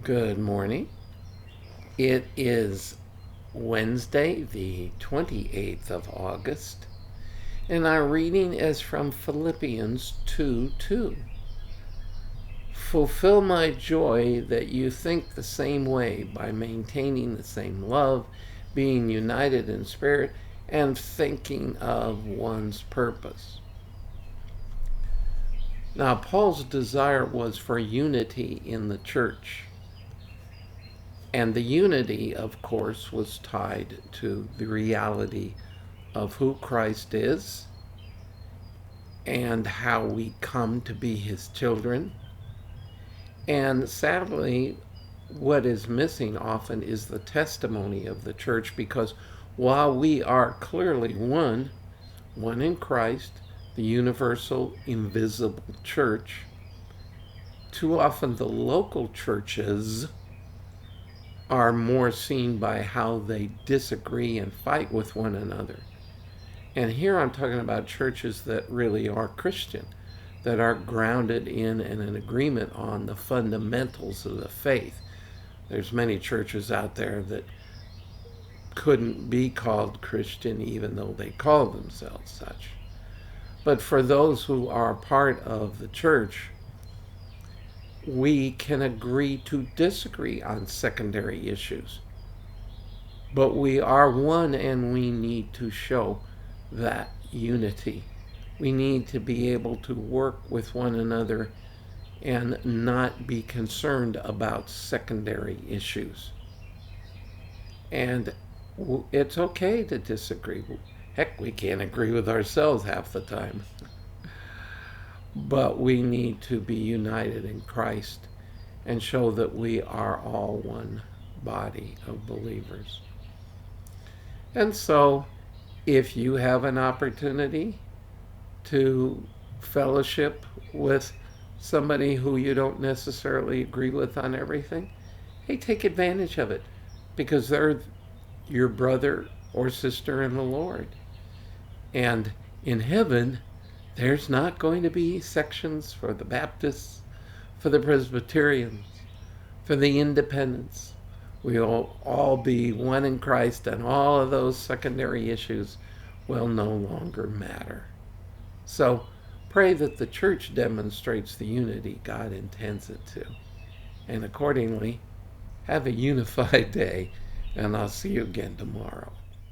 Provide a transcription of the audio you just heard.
Good morning. It is Wednesday, the 28th of August, and our reading is from Philippians 2:2. Fulfill my joy that you think the same way by maintaining the same love, being united in spirit, and thinking of one's purpose. Now, Paul's desire was for unity in the church. And the unity, of course, was tied to the reality of who Christ is and how we come to be his children. And sadly, what is missing often is the testimony of the church, because while we are clearly one in Christ, the universal, invisible church, too often the local churches are more seen by how they disagree and fight with one another. And here I'm talking about churches that really are Christian, that are grounded in and in agreement on the fundamentals of the faith. There's many churches out there that couldn't be called Christian even though they call themselves such. But for those who are part of the church, we can agree to disagree on secondary issues. But we are one, and we need to show that unity. We need to be able to work with one another and not be concerned about secondary issues. And it's okay to disagree. Heck, we can't agree with ourselves half the time. But we need to be united in Christ and show that we are all one body of believers. And so, if you have an opportunity to fellowship with somebody who you don't necessarily agree with on everything, hey, take advantage of it, because they're your brother or sister in the Lord. And in heaven, there's not going to be sections for the Baptists, for the Presbyterians, for the Independents. We'll all be one in Christ, and all of those secondary issues will no longer matter. So pray that the church demonstrates the unity God intends it to. And accordingly, have a unified day, and I'll see you again tomorrow.